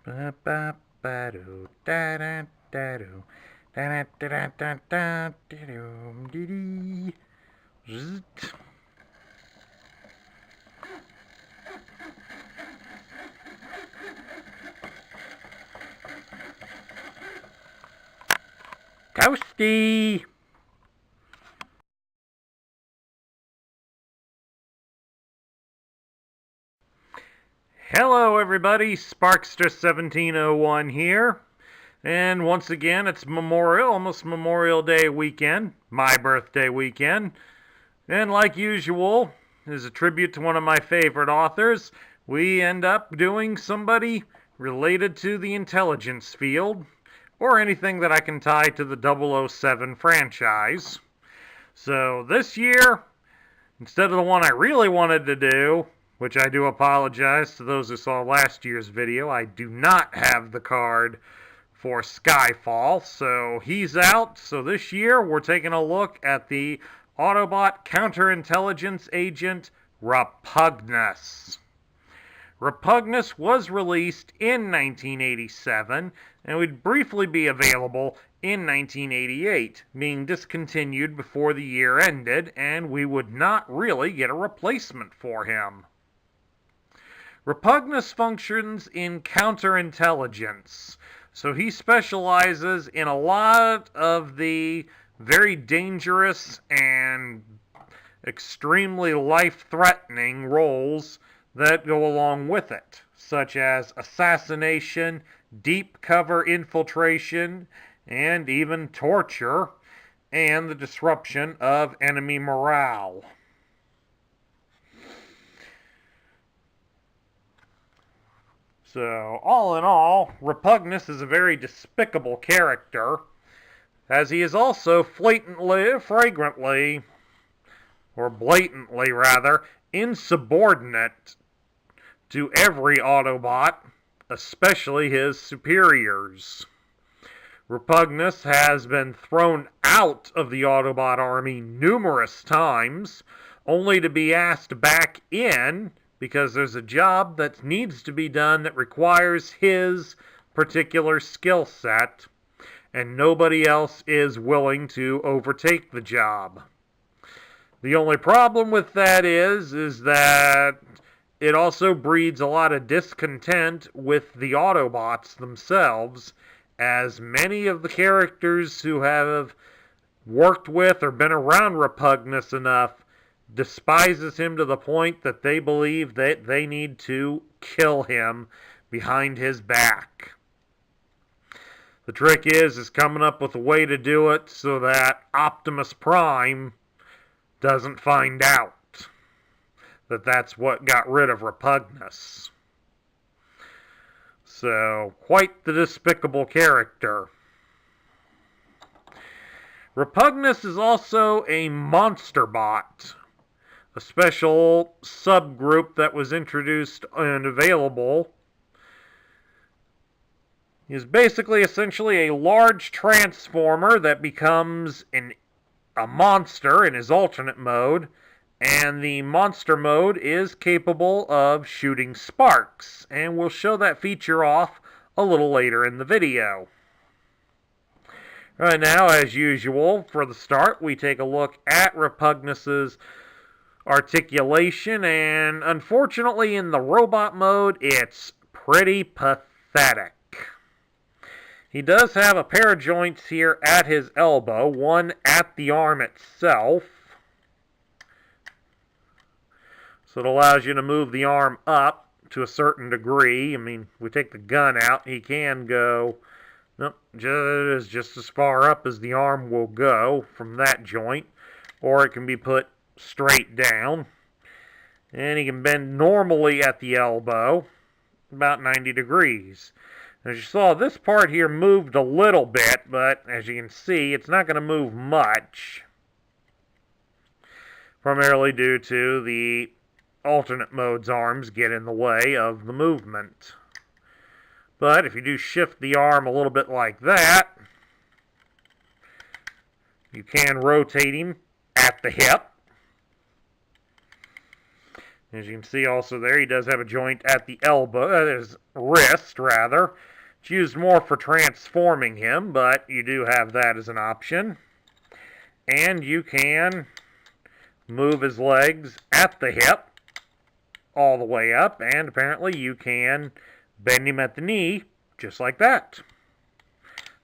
Ba ba ba do da da da do da da da da da da do dee dee. Zzzt. Toasty. Hello everybody, Sparkster1701 here. And once again, it's almost Memorial Day weekend, my birthday weekend. And like usual, as a tribute to one of my favorite authors, we end up doing somebody related to the intelligence field, or anything that I can tie to the 007 franchise. So this year, instead of the one I really wanted to do, which I do apologize to those who saw last year's video, I do not have the card for Skyfall, so he's out. So this year, we're taking a look at the Autobot counterintelligence agent Repugnus. Repugnus was released in 1987 and would briefly be available in 1988, being discontinued before the year ended, and we would not really get a replacement for him. Repugnus functions in counterintelligence, so he specializes in a lot of the very dangerous and extremely life-threatening roles that go along with it, such as assassination, deep cover infiltration, and even torture, and the disruption of enemy morale. So, all in all, Repugnus is a very despicable character, as he is also blatantly, insubordinate to every Autobot, especially his superiors. Repugnus has been thrown out of the Autobot army numerous times, only to be asked back in because there's a job that needs to be done that requires his particular skill set, and nobody else is willing to overtake the job. The only problem with that is that it also breeds a lot of discontent with the Autobots themselves, as many of the characters who have worked with or been around Repugnus enough despises him to the point that they believe that they need to kill him behind his back. The trick is coming up with a way to do it so that Optimus Prime doesn't find out that that's what got rid of Repugnus. So, quite the despicable character. Repugnus is also a monster bot, a special subgroup that was introduced and available. He is basically essentially a large transformer that becomes a monster in his alternate mode, and the monster mode is capable of shooting sparks, and we'll show that feature off a little later in the video. Right now, as usual, for the start, we take a look at Repugnus's articulation, and unfortunately in the robot mode, it's pretty pathetic. He does have a pair of joints here at his elbow, one at the arm itself. So it allows you to move the arm up to a certain degree. I mean, we take the gun out, he can go just as far up as the arm will go from that joint, or it can be put straight down. And he can bend normally at the elbow, about 90 degrees. As you saw, this part here moved a little bit, but as you can see, it's not going to move much, primarily due to the alternate mode's arms get in the way of the movement. But if you do shift the arm a little bit like that, you can rotate him at the hip. As you can see also there, he does have a joint at the elbow, his wrist rather. It's used more for transforming him, but you do have that as an option. And you can move his legs at the hip all the way up, and apparently you can bend him at the knee just like that.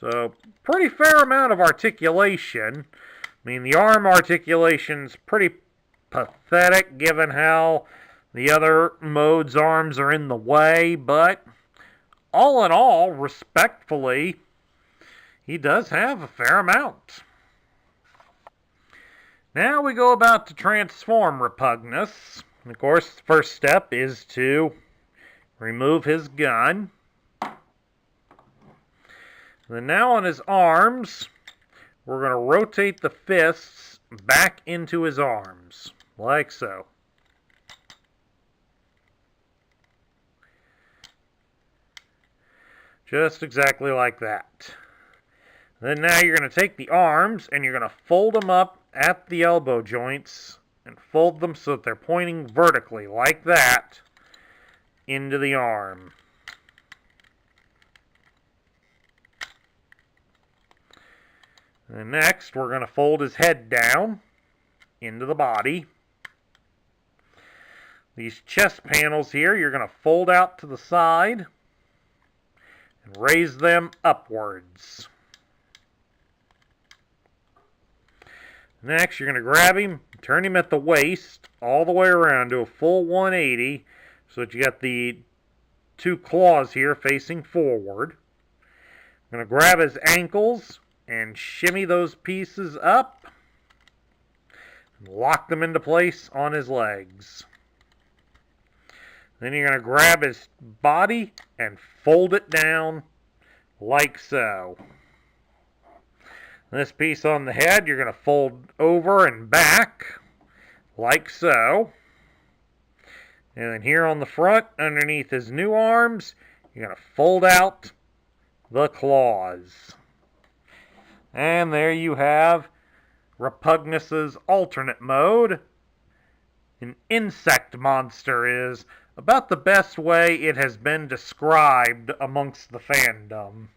So, pretty fair amount of articulation. I mean, the arm articulation's pretty pathetic given how the other mode's arms are in the way, but all in all, respectfully, he does have a fair amount. Now we go about to transform Repugnus. Of course, the first step is to remove his gun. Then now on his arms, we're going to rotate the fists back into his arms, like so. Just exactly like that. Then now you're going to take the arms and you're going to fold them up at the elbow joints and fold them so that they're pointing vertically, like that, into the arm. And next, we're going to fold his head down into the body. These chest panels here, you're going to fold out to the side and raise them upwards. Next, you're going to grab him, turn him at the waist all the way around to a full 180 so that you got the two claws here facing forward. I'm going to grab his ankles and shimmy those pieces up and lock them into place on his legs. Then you're going to grab his body and fold it down like so. This piece on the head, you're going to fold over and back like so. And then here on the front, underneath his new arms, you're going to fold out the claws. And there you have Repugnus's alternate mode. An insect monster is about the best way it has been described amongst the fandom,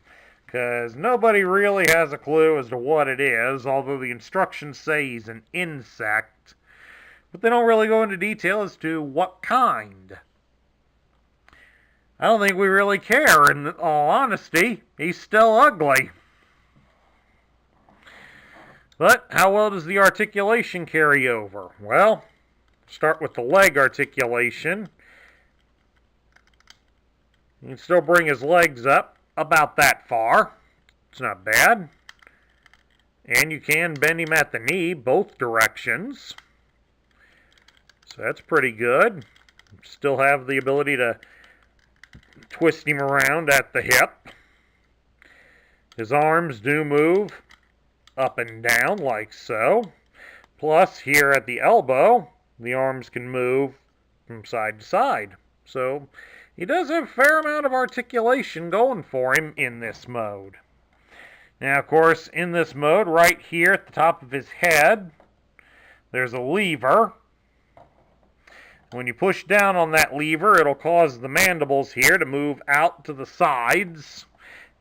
because nobody really has a clue as to what it is, although the instructions say he's an insect, but they don't really go into detail as to what kind. I don't think we really care, in all honesty. He's still ugly. But how well does the articulation carry over? Well, start with the leg articulation. You can still bring his legs up about that far. It's not bad. And you can bend him at the knee both directions. So that's pretty good. Still have the ability to twist him around at the hip. His arms do move up and down like so. Plus, here at the elbow, the arms can move from side to side. So, he does have a fair amount of articulation going for him in this mode. Now, of course, in this mode, right here at the top of his head, there's a lever. When you push down on that lever, it'll cause the mandibles here to move out to the sides.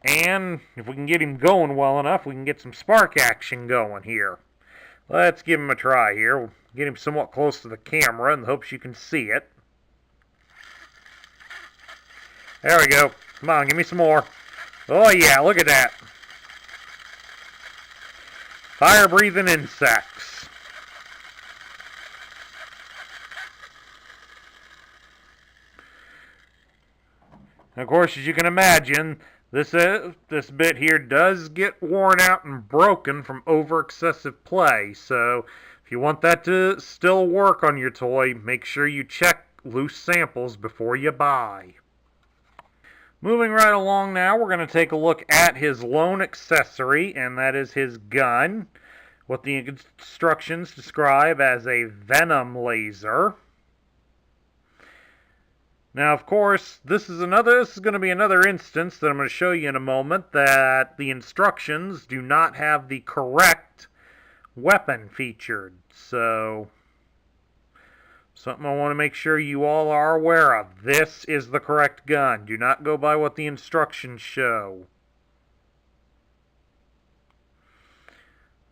And if we can get him going well enough, we can get some spark action going here. Let's give him a try here. We'll get him somewhat close to the camera in the hopes you can see it. There we go. Come on, give me some more. Oh yeah, look at that. Fire-breathing insects. And of course, as you can imagine, this bit here does get worn out and broken from over-excessive play. So, if you want that to still work on your toy, make sure you check loose samples before you buy. Moving right along now, we're going to take a look at his lone accessory, and that is his gun. What the instructions describe as a venom laser. Now, of course, this is going to be another instance that I'm going to show you in a moment that the instructions do not have the correct weapon featured. So, Something I want to make sure you all are aware of. This is the correct gun. Do not go by what the instructions show.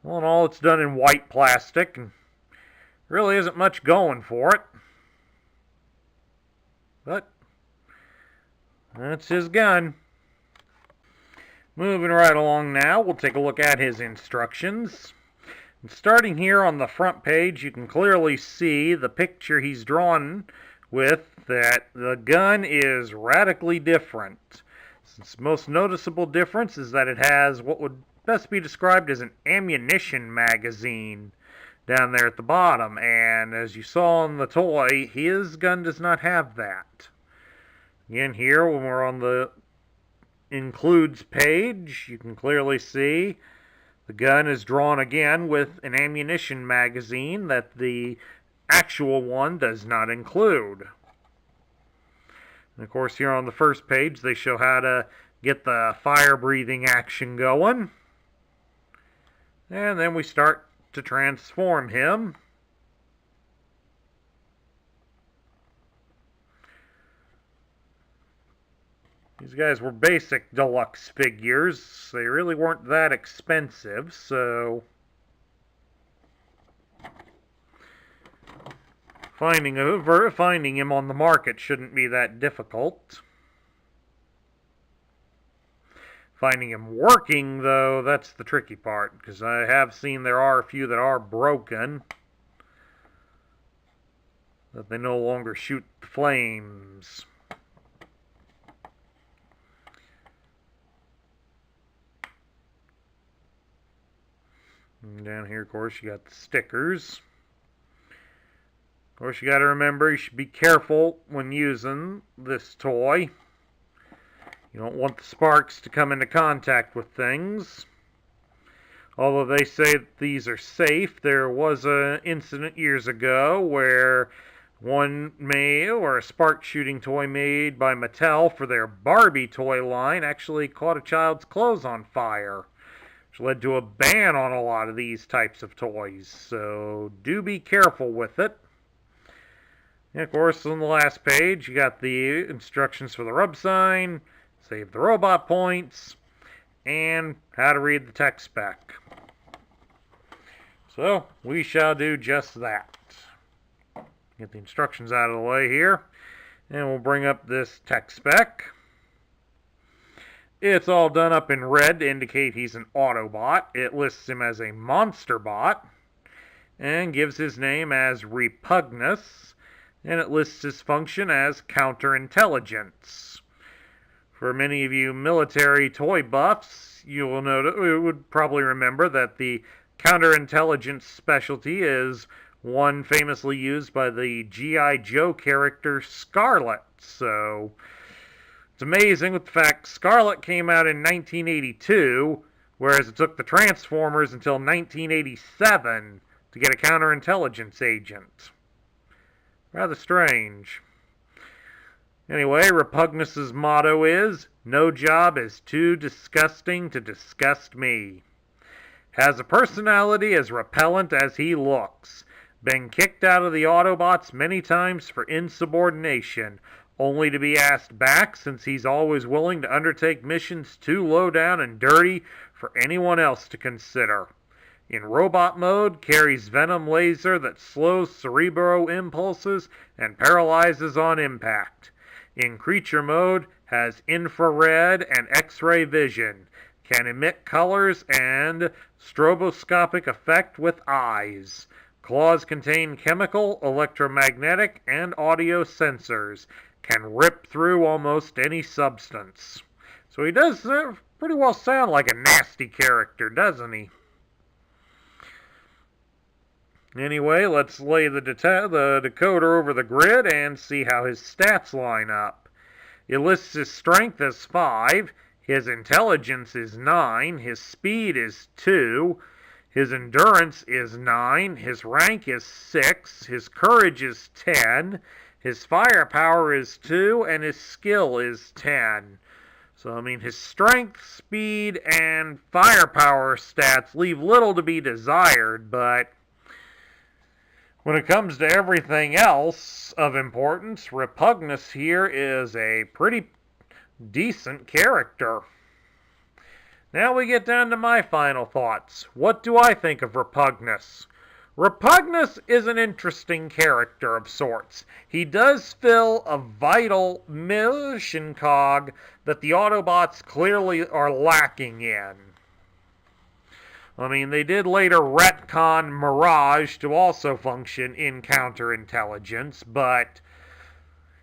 All in all, it's done in white plastic, and really isn't much going for it. But that's his gun. Moving right along now, we'll take a look at his instructions. And starting here on the front page, you can clearly see the picture he's drawn with that the gun is radically different. Its most noticeable difference is that it has what would best be described as an ammunition magazine down there at the bottom, and as you saw on the toy, his gun does not have that. Again, here when we're on the includes page, you can clearly see the gun is drawn again with an ammunition magazine that the actual one does not include. And of course, here on the first page, they show how to get the fire-breathing action going. And then we start to transform him. These guys were basic deluxe figures. They really weren't that expensive, so finding him on the market shouldn't be that difficult. Finding him working, though, that's the tricky part, because I have seen there are a few that are broken, that they no longer shoot flames. And down here, of course, you got the stickers. Of course, you got to remember you should be careful when using this toy. You don't want the sparks to come into contact with things. Although they say that these are safe, there was an incident years ago where a spark shooting toy made by Mattel for their Barbie toy line actually caught a child's clothes on fire, which led to a ban on a lot of these types of toys. So do be careful with it. And of course, on the last page, you got the instructions for the rub sign, save the robot points, and how to read the tech spec. So, we shall do just that. Get the instructions out of the way here, and we'll bring up this tech spec. It's all done up in red to indicate he's an Autobot. It lists him as a Monster Bot, and gives his name as Repugnus, and it lists his function as Counterintelligence. For many of you military toy buffs, you would probably remember that the counterintelligence specialty is one famously used by the G.I. Joe character Scarlet. So it's amazing with the fact Scarlet came out in 1982, whereas it took the Transformers until 1987 to get a counterintelligence agent. Rather strange. Anyway, Repugnus's motto is, "No job is too disgusting to disgust me." Has a personality as repellent as he looks. Been kicked out of the Autobots many times for insubordination, only to be asked back since he's always willing to undertake missions too low down and dirty for anyone else to consider. In robot mode, carries venom laser that slows cerebro impulses and paralyzes on impact. In creature mode, has infrared and X-ray vision, can emit colors and stroboscopic effect with eyes. Claws contain chemical, electromagnetic, and audio sensors, can rip through almost any substance. So he does pretty well sound like a nasty character, doesn't he? Anyway, let's lay the decoder over the grid and see how his stats line up. It lists his strength as 5, his intelligence is 9, his speed is 2, his endurance is 9, his rank is 6, his courage is 10, his firepower is 2, and his skill is 10. So, I mean, his strength, speed, and firepower stats leave little to be desired, but When it comes to everything else of importance, Repugnus here is a pretty decent character. Now we get down to my final thoughts. What do I think of Repugnus? Repugnus is an interesting character of sorts. He does fill a vital mission cog that the Autobots clearly are lacking in. I mean, they did later retcon Mirage to also function in counterintelligence, but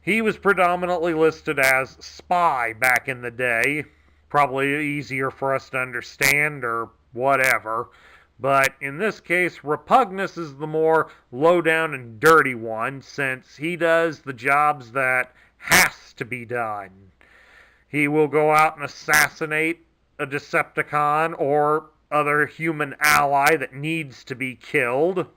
he was predominantly listed as spy back in the day. Probably easier for us to understand or whatever. But in this case, Repugnus is the more low-down and dirty one, since he does the jobs that has to be done. He will go out and assassinate a Decepticon or other human ally that needs to be killed.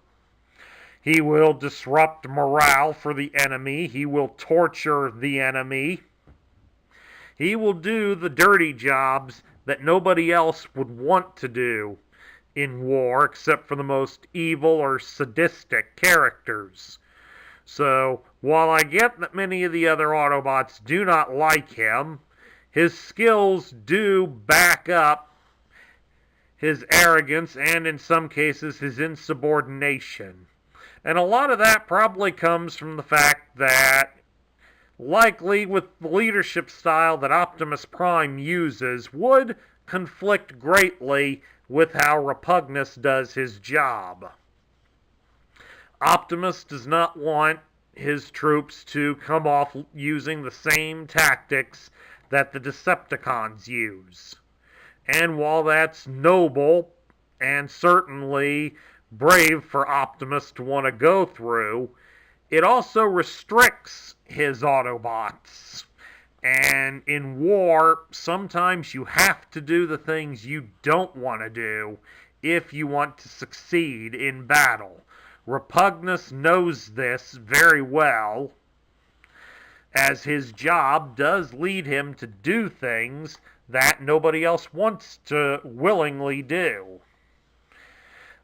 He will disrupt morale for the enemy. He will torture the enemy. He will do the dirty jobs that nobody else would want to do in war, except for the most evil or sadistic characters. So, while I get that many of the other Autobots do not like him, his skills do back up his arrogance and, in some cases, his insubordination. And a lot of that probably comes from the fact that, likely with the leadership style that Optimus Prime uses, would conflict greatly with how Repugnus does his job. Optimus does not want his troops to come off using the same tactics that the Decepticons use. And while that's noble and certainly brave for Optimus to want to go through, it also restricts his Autobots. And in war, sometimes you have to do the things you don't want to do if you want to succeed in battle. Repugnus knows this very well, as his job does lead him to do things that nobody else wants to willingly do.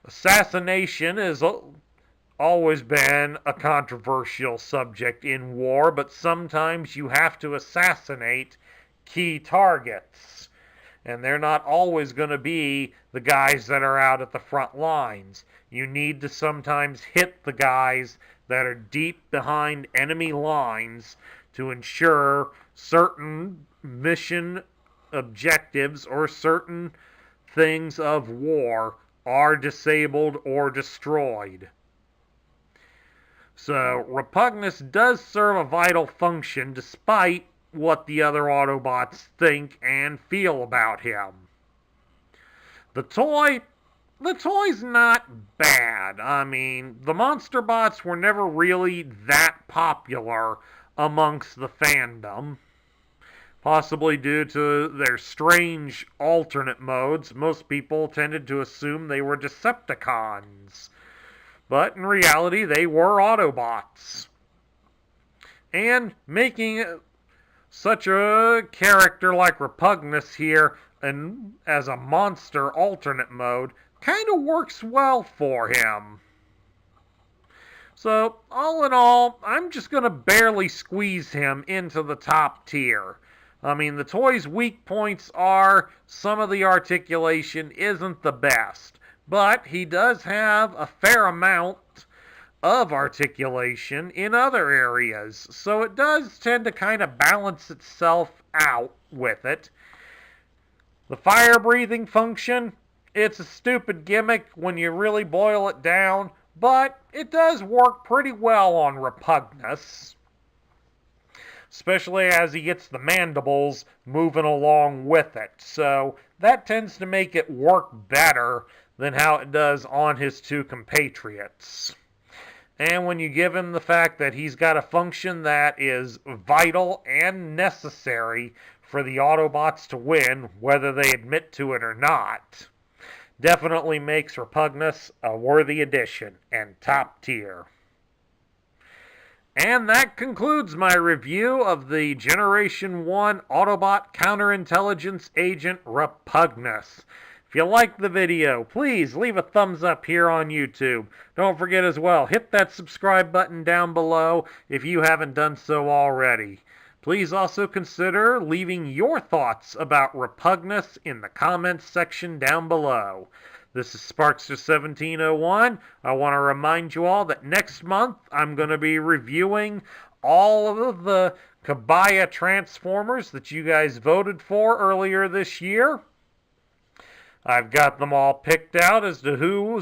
Assassination has always been a controversial subject in war, but sometimes you have to assassinate key targets. And they're not always going to be the guys that are out at the front lines. You need to sometimes hit the guys that are deep behind enemy lines to ensure certain mission objectives or certain things of war are disabled or destroyed. So, Repugnus does serve a vital function despite what the other Autobots think and feel about him. The toy's not bad. I mean, the Monster Bots were never really that popular amongst the fandom. Possibly due to their strange alternate modes, most people tended to assume they were Decepticons. But in reality, they were Autobots. And making such a character like Repugnus here and as a monster alternate mode kind of works well for him. So, all in all, I'm just going to barely squeeze him into the top tier. I mean, the toy's weak points are some of the articulation isn't the best, but he does have a fair amount of articulation in other areas, so it does tend to kind of balance itself out with it. The fire-breathing function, it's a stupid gimmick when you really boil it down, but it does work pretty well on Repugnus. Especially as he gets the mandibles moving along with it. So that tends to make it work better than how it does on his two compatriots. And when you give him the fact that he's got a function that is vital and necessary for the Autobots to win, whether they admit to it or not, definitely makes Repugnus a worthy addition and top tier. And that concludes my review of the Generation 1 Autobot Counterintelligence Agent Repugnus. If you liked the video, please leave a thumbs up here on YouTube. Don't forget as well, hit that subscribe button down below if you haven't done so already. Please also consider leaving your thoughts about Repugnus in the comments section down below. This is Sparkster1701. I want to remind you all that next month I'm going to be reviewing all of the Kabaya Transformers that you guys voted for earlier this year. I've got them all picked out as to who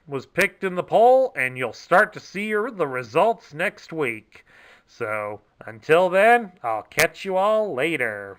was picked in the poll, and you'll start to see the results next week. So, until then, I'll catch you all later.